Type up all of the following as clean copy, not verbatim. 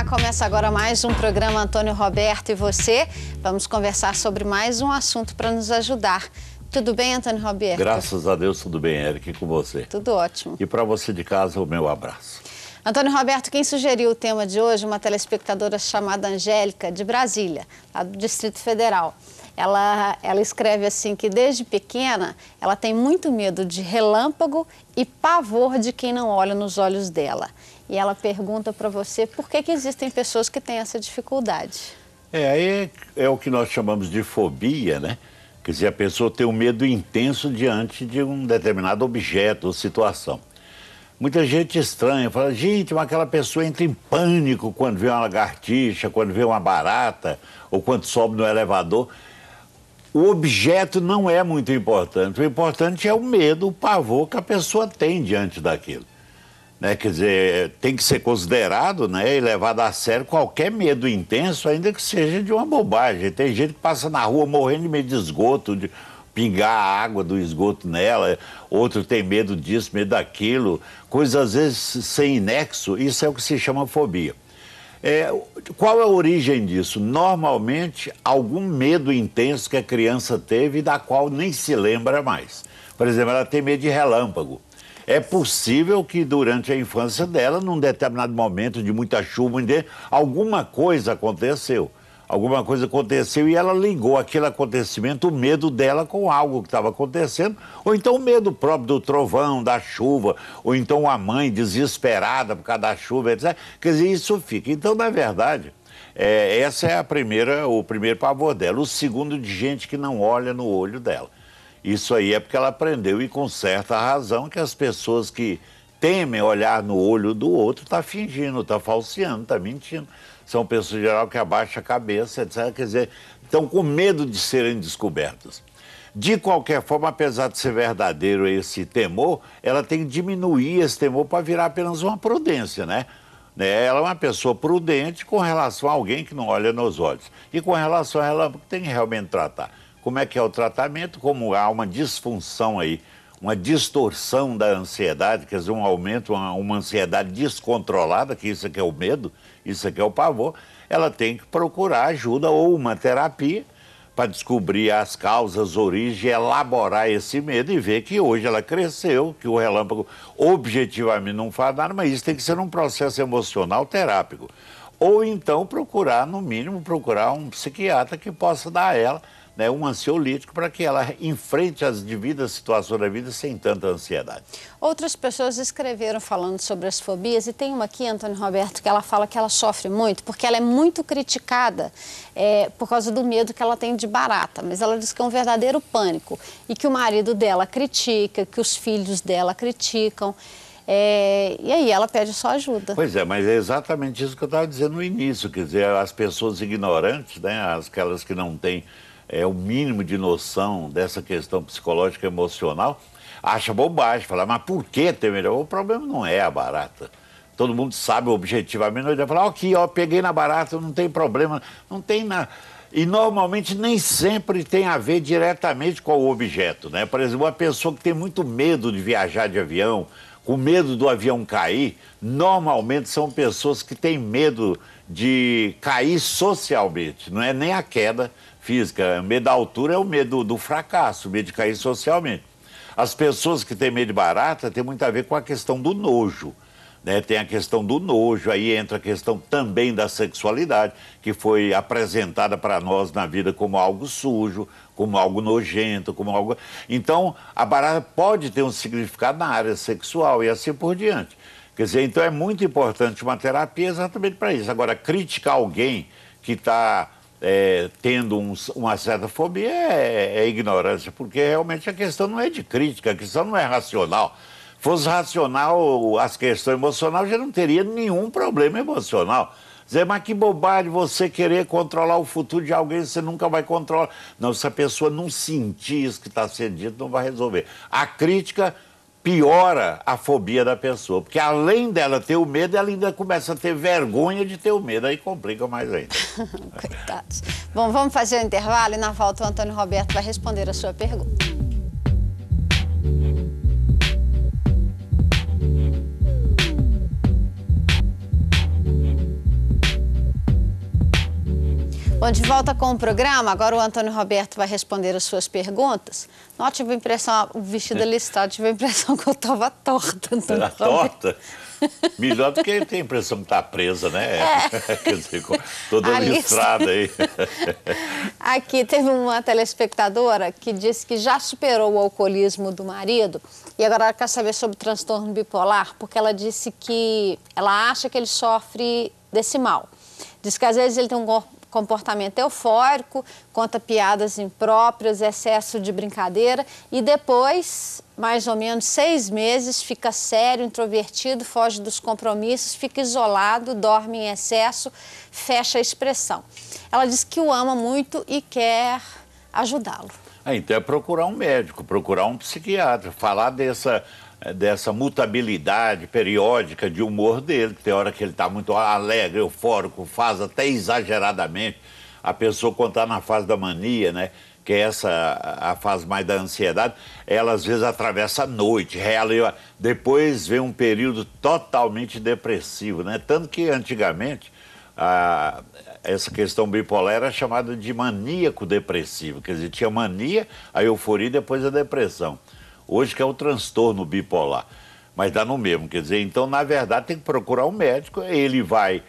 Olá, começa agora mais um programa Antônio Roberto e você. Vamos conversar sobre mais um assunto para nos ajudar. Tudo bem, Antônio Roberto? Graças a Deus, tudo bem, Eric, e com você? Tudo ótimo. E para você de casa, o meu abraço. Antônio Roberto, quem sugeriu o tema de hoje, uma telespectadora chamada Angélica, de Brasília, lá do Distrito Federal. Ela escreve assim que desde pequena ela tem muito medo de relâmpago e pavor de quem não olha nos olhos dela. E ela pergunta para você por que existem pessoas que têm essa dificuldade. Aí é o que nós chamamos de fobia, né? Quer dizer, a pessoa tem um medo intenso diante de um determinado objeto ou situação. Muita gente estranha, fala, gente, mas aquela pessoa entra em pânico quando vê uma lagartixa, quando vê uma barata ou quando sobe no elevador. O objeto não é muito importante. O importante é o medo, o pavor que a pessoa tem diante daquilo. Né? Quer dizer, tem que ser considerado, né, e levado a sério qualquer medo intenso, ainda que seja de uma bobagem. Tem gente que passa na rua morrendo de medo de esgoto, de pingar a água do esgoto nela, outro tem medo disso, medo daquilo, coisas às vezes sem nexo. Isso é o que se chama fobia. Qual é a origem disso? Normalmente, algum medo intenso que a criança teve e da qual nem se lembra mais. Por exemplo, ela tem medo de relâmpago. É possível que durante a infância dela, num determinado momento de muita chuva, alguma coisa aconteceu. Alguma coisa aconteceu e ela ligou aquele acontecimento, o medo dela com algo que estava acontecendo, ou então o medo próprio do trovão, da chuva, ou então a mãe desesperada por causa da chuva, etc. Quer dizer, isso fica. Então, na verdade, essa é o primeiro pavor dela. O segundo, de gente que não olha no olho dela. Isso aí é porque ela aprendeu, e com certa razão, que as pessoas que temem olhar no olho do outro estão fingindo, estão falseando, estão mentindo. São pessoas, em geral, que abaixam a cabeça, etc. Quer dizer, estão com medo de serem descobertas. De qualquer forma, apesar de ser verdadeiro esse temor, ela tem que diminuir esse temor para virar apenas uma prudência, né? Ela é uma pessoa prudente com relação a alguém que não olha nos olhos. E com relação a ela, tem que realmente tratar. Como é que é o tratamento? Como há uma disfunção aí, uma distorção da ansiedade, quer dizer, um aumento, uma ansiedade descontrolada, que isso aqui é o medo, isso aqui é o pavor, ela tem que procurar ajuda ou uma terapia para descobrir as causas, origem, elaborar esse medo e ver que hoje ela cresceu, que o relâmpago objetivamente não faz nada, mas isso tem que ser um processo emocional terápico. Ou então procurar, no mínimo, procurar um psiquiatra que possa dar a ela, né, um ansiolítico para que ela enfrente as devidas situações da vida sem tanta ansiedade. Outras pessoas escreveram falando sobre as fobias e tem uma aqui, Antônio Roberto, que ela fala que ela sofre muito porque ela é muito criticada por causa do medo que ela tem de barata, mas ela diz que é um verdadeiro pânico e que o marido dela critica, que os filhos dela criticam. E aí ela pede só ajuda. Pois é, mas é exatamente isso que eu estava dizendo no início, quer dizer, as pessoas ignorantes, né, aquelas que não têm o mínimo de noção dessa questão psicológica e emocional, acha bobagem, fala, mas por que ter melhor? O problema não é a barata. Todo mundo sabe objetivamente, não vai falar, aqui, ó, peguei na barata, não tem problema, não tem nada. E normalmente nem sempre tem a ver diretamente com o objeto, né? Por exemplo, uma pessoa que tem muito medo de viajar de avião, com medo do avião cair, normalmente são pessoas que têm medo de cair socialmente, não é nem a queda física. O medo da altura é o medo do fracasso, o medo de cair socialmente. As pessoas que têm medo de barata têm muito a ver com a questão do nojo, né? Tem a questão do nojo, aí entra a questão também da sexualidade, que foi apresentada para nós na vida como algo sujo, como algo nojento, como algo... Então, a barata pode ter um significado na área sexual e assim por diante. Quer dizer, então é muito importante uma terapia exatamente para isso. Agora, criticar alguém que está tendo uma certa fobia é ignorância, porque realmente a questão não é de crítica, a questão não é racional. Fosse racional as questões emocionais, já não teria nenhum problema emocional. Dizer, mas que bobagem você querer controlar o futuro de alguém, você nunca vai controlar. Não, se a pessoa não sentir isso que está sendo dito, não vai resolver. A crítica piora a fobia da pessoa, porque além dela ter o medo, ela ainda começa a ter vergonha de ter o medo, aí complica mais ainda. Coitados. Bom, vamos fazer o intervalo e na volta o Antônio Roberto vai responder a sua pergunta. Bom, de volta com o programa, agora o Antônio Roberto vai responder as suas perguntas. Não, eu tive a impressão, o vestido listrado, tive a impressão que eu estava torta, Antônio Roberto. Torta? Melhor do que ele tem a impressão que está presa, né? É. Quer dizer, toda listrada aí. Aqui teve uma telespectadora que disse que já superou o alcoolismo do marido e agora ela quer saber sobre o transtorno bipolar, porque ela disse que ela acha que ele sofre desse mal. Diz que às vezes ele tem um comportamento eufórico, conta piadas impróprias, excesso de brincadeira e depois, mais ou menos 6 meses, fica sério, introvertido, foge dos compromissos, fica isolado, dorme em excesso, fecha a expressão. Ela diz que o ama muito e quer ajudá-lo. Então é procurar um médico, procurar um psiquiatra, falar dessa mutabilidade periódica de humor dele, que tem hora que ele está muito alegre, eufórico, faz até exageradamente. A pessoa, quando está na fase da mania, né, que é a fase mais da ansiedade, ela às vezes atravessa a noite, depois vem um período totalmente depressivo, né? Tanto que antigamente essa questão bipolar era chamada de maníaco depressivo, quer dizer, tinha mania, a euforia e depois a depressão. Hoje que é o transtorno bipolar, mas dá no mesmo, quer dizer, então na verdade tem que procurar um médico, ele vai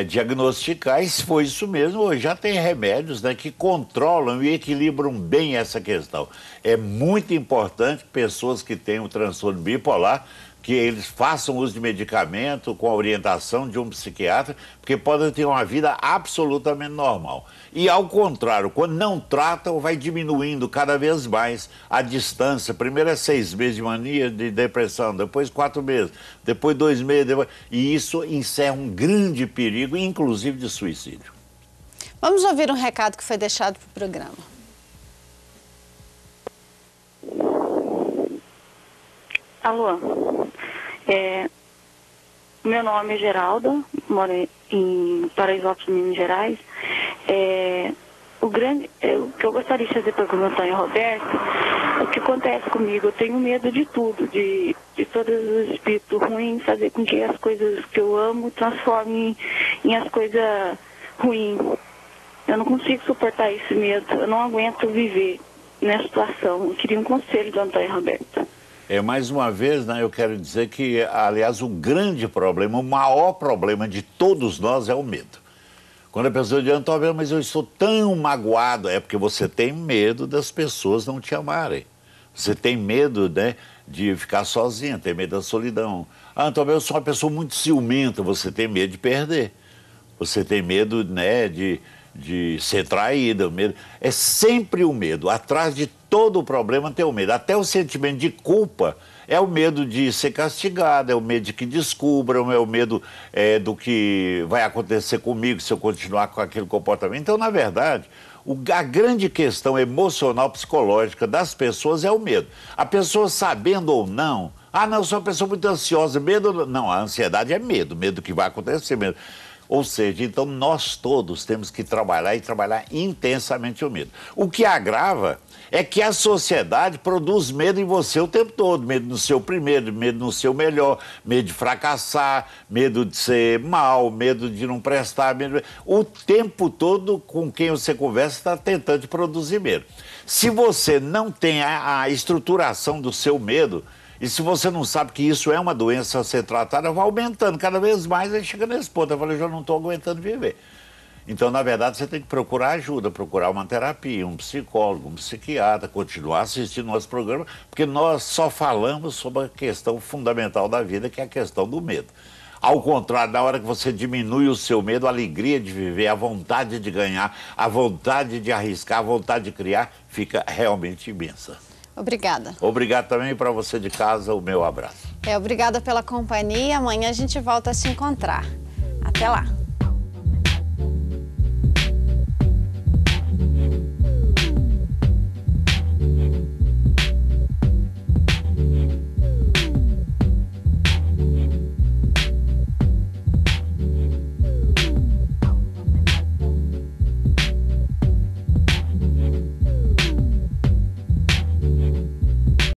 diagnosticar e se for isso mesmo, hoje já tem remédios, né, que controlam e equilibram bem essa questão. É muito importante que pessoas que têm o transtorno bipolar, que eles façam uso de medicamento com a orientação de um psiquiatra, porque podem ter uma vida absolutamente normal. E ao contrário, quando não tratam, vai diminuindo cada vez mais a distância. Primeiro é 6 meses de mania, de depressão, depois 4 meses, depois 2 meses, e isso encerra um grande perigo, inclusive de suicídio. Vamos ouvir um recado que foi deixado para o programa. Alô, meu nome é Geralda, moro em Paraisópolis, Minas Gerais. O que eu gostaria de fazer para o Antônio Roberto, o que acontece comigo, eu tenho medo de tudo, de todos os espíritos ruins, fazer com que as coisas que eu amo transformem em as coisas ruins. Eu não consigo suportar esse medo, eu não aguento viver nessa situação. Eu queria um conselho do Antônio Roberto. Mais uma vez, né, eu quero dizer que, aliás, o grande problema, o maior problema de todos nós é o medo. Quando a pessoa diz, Antônio, mas eu estou tão magoado, é porque você tem medo das pessoas não te amarem. Você tem medo, né, de ficar sozinha, tem medo da solidão. Antônio, eu sou uma pessoa muito ciumenta, você tem medo de perder. Você tem medo, né, de ser traída, o medo. É sempre o medo. Atrás de todo o problema tem o medo. Até o sentimento de culpa é o medo de ser castigado, é o medo de que descubram, é o medo do que vai acontecer comigo se eu continuar com aquele comportamento. Então, na verdade, a grande questão emocional, psicológica das pessoas é o medo. A pessoa sabendo ou não, não, eu sou uma pessoa muito ansiosa, medo... Não, a ansiedade é medo, medo do que vai acontecer, medo... Ou seja, então nós todos temos que trabalhar e trabalhar intensamente o medo. O que agrava é que a sociedade produz medo em você o tempo todo. Medo no seu primeiro, medo no seu melhor, medo de fracassar, medo de ser mal, medo de não prestar. O tempo todo com quem você conversa está tentando produzir medo. Se você não tem a estruturação do seu medo, e se você não sabe que isso é uma doença a ser tratada, vai aumentando cada vez mais, aí chega nesse ponto. Eu falei, já não estou aguentando viver. Então, na verdade, você tem que procurar ajuda, procurar uma terapia, um psicólogo, um psiquiatra, continuar assistindo nosso programa, porque nós só falamos sobre a questão fundamental da vida, que é a questão do medo. Ao contrário, na hora que você diminui o seu medo, a alegria de viver, a vontade de ganhar, a vontade de arriscar, a vontade de criar, fica realmente imensa. Obrigada. Obrigado também para você de casa, o meu abraço. Obrigada pela companhia. Amanhã a gente volta a se encontrar. Até lá.